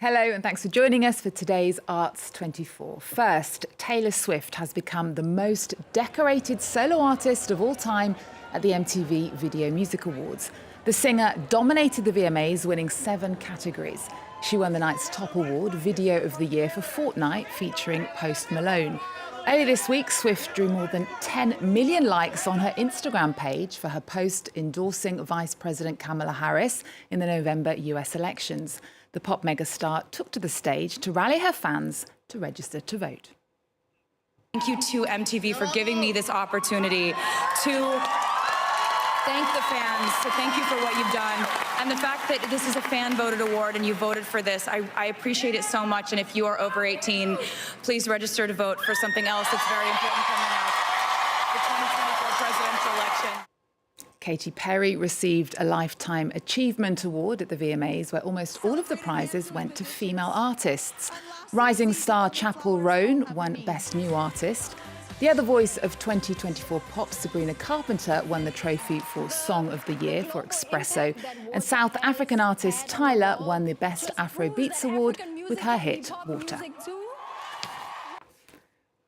Hello and thanks for joining us for today's Arts 24. First, Taylor Swift has become the most decorated solo artist of all time at the MTV Video Music Awards. The singer dominated the VMAs, winning 7 categories. She won the night's top award, Video of the Year for Fortnite, featuring Post Malone. Earlier this week, Swift drew more than 10 million likes on her Instagram page for her post endorsing Vice President Kamala Harris in the November US elections. The pop megastar took to the stage to rally her fans to register to vote. Thank you to MTV for giving me this opportunity to thank the fans, to thank you for what you've done. And the fact that this is a fan-voted award and you voted for this, I appreciate it so much. And if you are over 18, please register to vote for something else that's very important coming up, the 2024 presidential election. Katy Perry received a Lifetime Achievement Award at the VMAs, where almost all of the prizes went to female artists. Rising star Chappell Roan won Best New Artist. The other voice of 2024 pop, Sabrina Carpenter, won the trophy for Song of the Year for Espresso. And South African artist Tyler won the Best Afrobeats Award with her hit Water.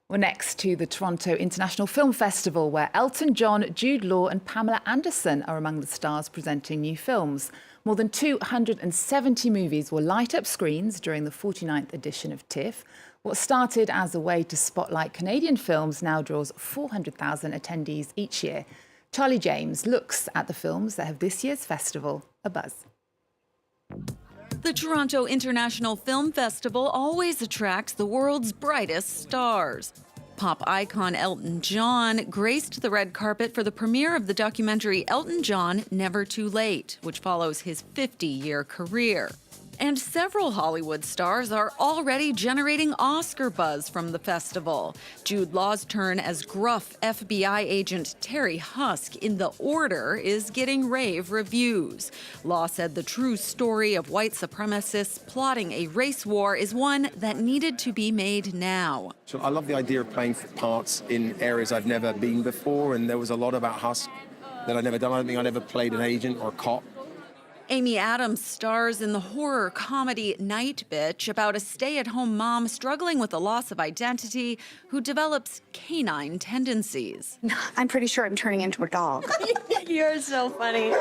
Well, next to the Toronto International Film Festival, where Elton John, Jude Law and Pamela Anderson are among the stars presenting new films. More than 270 movies will light up screens during the 49th edition of TIFF. What started as a way to spotlight Canadian films now draws 400,000 attendees each year. Charlie James looks at the films that have this year's festival a buzz. The Toronto International Film Festival always attracts the world's brightest stars. Pop icon Elton John graced the red carpet for the premiere of the documentary Elton John, Never Too Late, which follows his 50-year career. And several Hollywood stars are already generating Oscar buzz from the festival. Jude Law's turn as gruff FBI agent Terry Husk in The Order is getting rave reviews. Law said the true story of white supremacists plotting a race war is one that needed to be made now. So I love the idea of playing parts in areas I've never been before, and there was a lot about Husk that I'd never done. I don't think I'd ever played an agent or a cop. Amy Adams stars in the horror comedy Night Bitch about a stay-at-home mom struggling with the loss of identity who develops canine tendencies. I'm pretty sure I'm turning into a dog. You're so funny.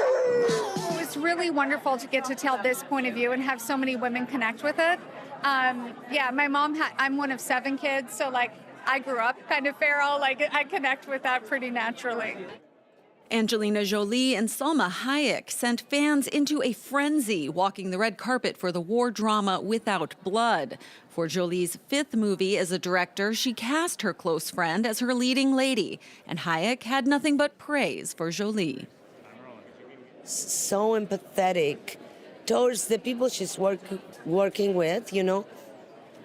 It's really wonderful to get to tell this point of view and have so many women connect with it. Yeah, my mom I'm one of 7 kids, so I grew up kind of feral. I connect with that pretty naturally. Angelina Jolie and Salma Hayek sent fans into a frenzy walking the red carpet for the war drama Without Blood. For Jolie's 5th movie as a director, she cast her close friend as her leading lady, and Hayek had nothing but praise for Jolie. So empathetic towards the people she's working with, you know,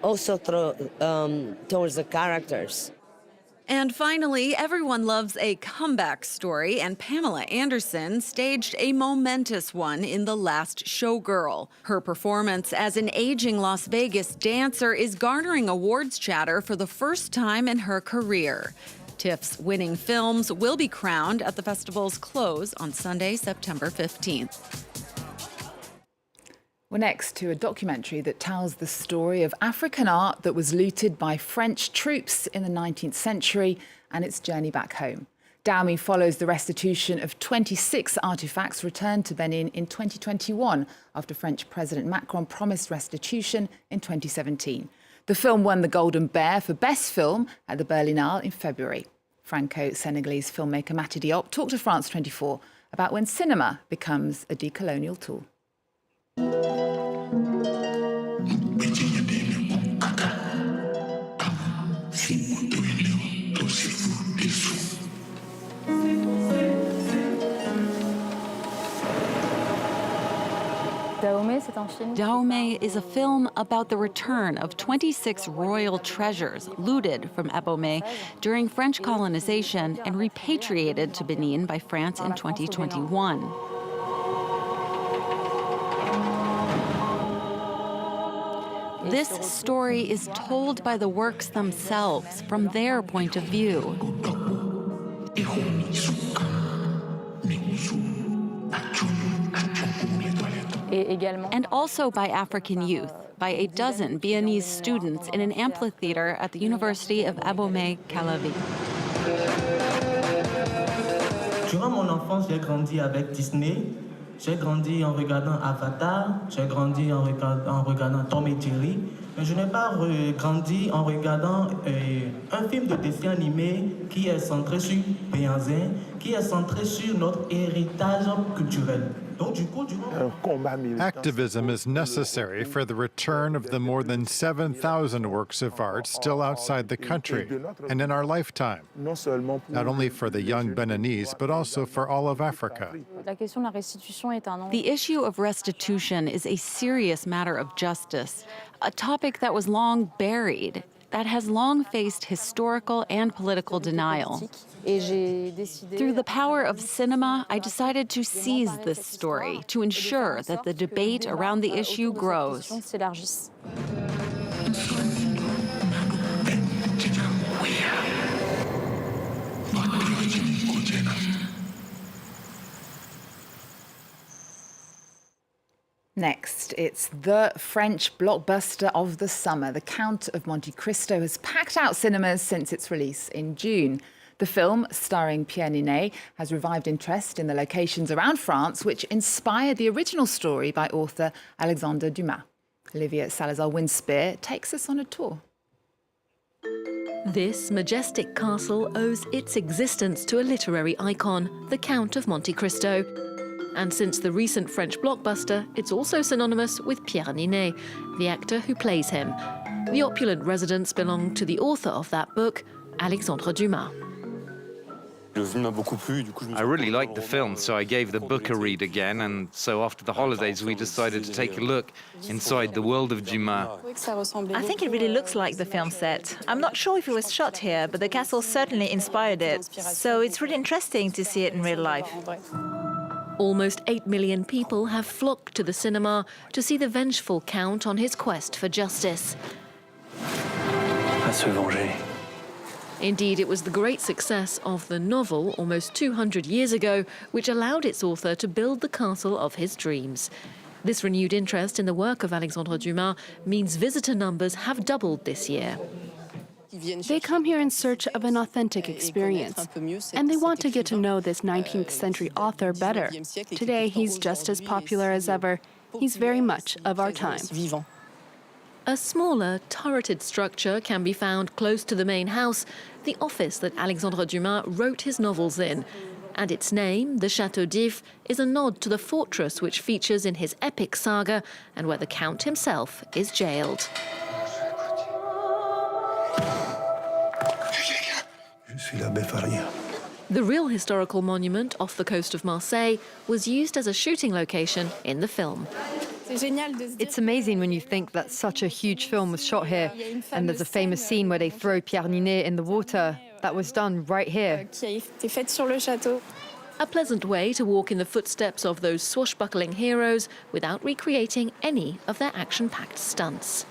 also towards the characters. And finally, everyone loves a comeback story, and Pamela Anderson staged a momentous one in The Last Showgirl. Her performance as an aging Las Vegas dancer is garnering awards chatter for the first time in her career. TIFF's winning films will be crowned at the festival's close on Sunday, September 15th. We're next to a documentary that tells the story of African art that was looted by French troops in the 19th century and its journey back home. Dowmy follows the restitution of 26 artifacts returned to Benin in 2021 after French President Macron promised restitution in 2017. The film won the Golden Bear for Best Film at the Berlinale in February. Franco-Senegalese filmmaker Mati Diop talked to France 24 about when cinema becomes a decolonial tool. Dahomey is a film about the return of 26 royal treasures looted from Abomey during French colonization and repatriated to Benin by France in 2021. This story is told by the works themselves from their point of view. and also by African youth, by a dozen Bearnese students in an amphitheater at the University of Abomey-Calavi. Durant mon enfance, j'ai grandi avec Disney. J'ai grandi en regardant Avatar. J'ai grandi en regardant Tom et Jerry. Mais je n'ai pas grandi en regardant un film de dessin animé qui est centré sur Béanzin, qui est centré sur notre héritage culturel. Activism is necessary for the return of the more than 7,000 works of art still outside the country and in our lifetime, not only for the young Beninese, but also for all of Africa. The issue of restitution is a serious matter of justice, a topic that was long buried, that has long faced historical and political denial. Through the power of cinema, I decided to seize this story to ensure that the debate around the issue grows. Next, it's the French blockbuster of the summer. The Count of Monte Cristo has packed out cinemas since its release in June. The film, starring Pierre Ninet, has revived interest in the locations around France, which inspired the original story by author Alexandre Dumas. Olivia Salazar-Winspear takes us on a tour. This majestic castle owes its existence to a literary icon, the Count of Monte Cristo. And since the recent French blockbuster, it's also synonymous with Pierre Ninet, the actor who plays him. The opulent residence belonged to the author of that book, Alexandre Dumas. I really liked the film, so I gave the book a read again, and so after the holidays we decided to take a look inside the world of Dumas. I think it really looks like the film set. I'm not sure if it was shot here, but the castle certainly inspired it, so it's really interesting to see it in real life. Almost 8 million people have flocked to the cinema to see the vengeful Count on his quest for justice. À se venger. Indeed, it was the great success of the novel almost 200 years ago which allowed its author to build the castle of his dreams. This renewed interest in the work of Alexandre Dumas means visitor numbers have doubled this year. They come here in search of an authentic experience, and they want to get to know this 19th century author better. Today, he's just as popular as ever. He's very much of our time. A smaller, turreted structure can be found close to the main house, the office that Alexandre Dumas wrote his novels in. And its name, the Château TIFF, is a nod to the fortress which features in his epic saga and where the Count himself is jailed. The real historical monument off the coast of Marseille was used as a shooting location in the film. It's amazing when you think that such a huge film was shot here, and there's a famous scene where they throw Pierre Ninet in the water. That was done right here. A pleasant way to walk in the footsteps of those swashbuckling heroes without recreating any of their action-packed stunts.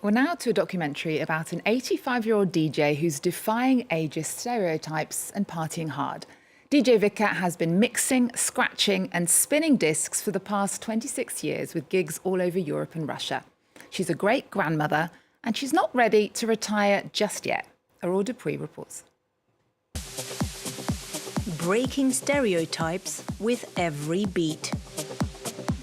Well, now to a documentary about an 85-year-old DJ who's defying ageist stereotypes and partying hard. DJ Vika has been mixing, scratching and spinning discs for the past 26 years with gigs all over Europe and Russia. She's a great grandmother and she's not ready to retire just yet. Aurore Dupuy reports. Breaking stereotypes with every beat.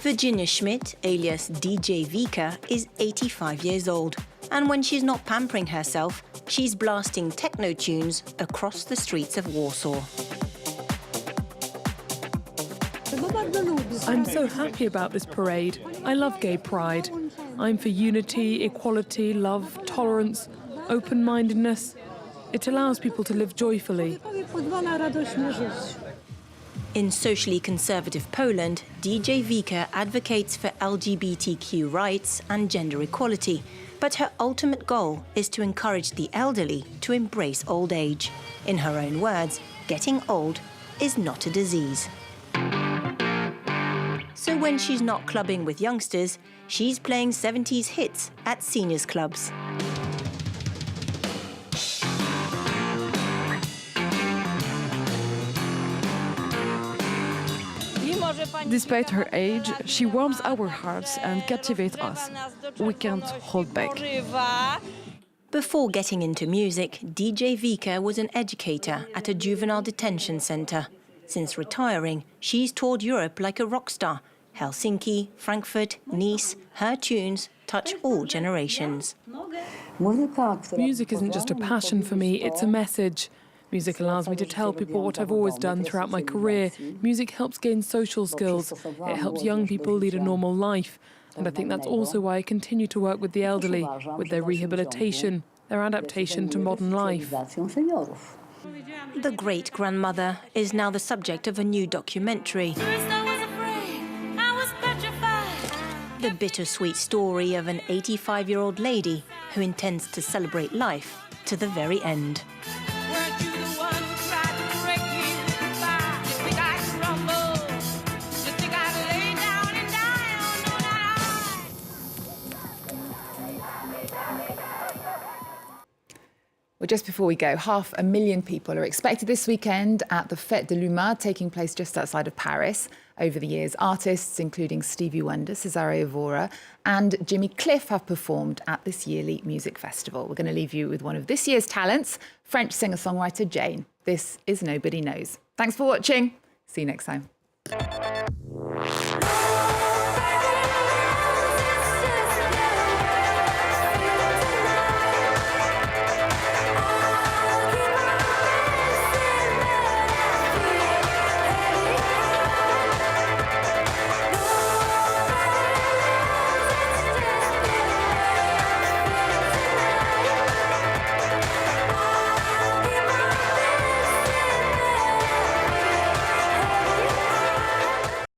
Virginia Schmidt, alias DJ Vika, is 85 years old. And when she's not pampering herself, she's blasting techno tunes across the streets of Warsaw. I'm so happy about this parade. I love gay pride. I'm for unity, equality, love, tolerance, open-mindedness. It allows people to live joyfully. In socially conservative Poland, DJ Vika advocates for LGBTQ rights and gender equality, but her ultimate goal is to encourage the elderly to embrace old age. In her own words, getting old is not a disease. So when she's not clubbing with youngsters, she's playing 70s hits at seniors clubs. Despite her age, she warms our hearts and captivates us. We can't hold back. Before getting into music, DJ Vika was an educator at a juvenile detention centre. Since retiring, she's toured Europe like a rock star. Helsinki, Frankfurt, Nice, her tunes touch all generations. Music isn't just a passion for me, it's a message. Music allows me to tell people what I've always done throughout my career. Music helps gain social skills. It helps young people lead a normal life. And I think that's also why I continue to work with the elderly, with their rehabilitation, their adaptation to modern life. The great-grandmother is now the subject of a new documentary. The bittersweet story of an 85-year-old lady who intends to celebrate life to the very end. Well, just before we go, 500,000 people are expected this weekend at the Fête de l'Humain, taking place just outside of Paris. Over the years, artists including Stevie Wonder, Cesare Evora and Jimmy Cliff have performed at this yearly music festival. We're going to leave you with one of this year's talents, French singer-songwriter Jane. This is Nobody Knows. Thanks for watching. See you next time.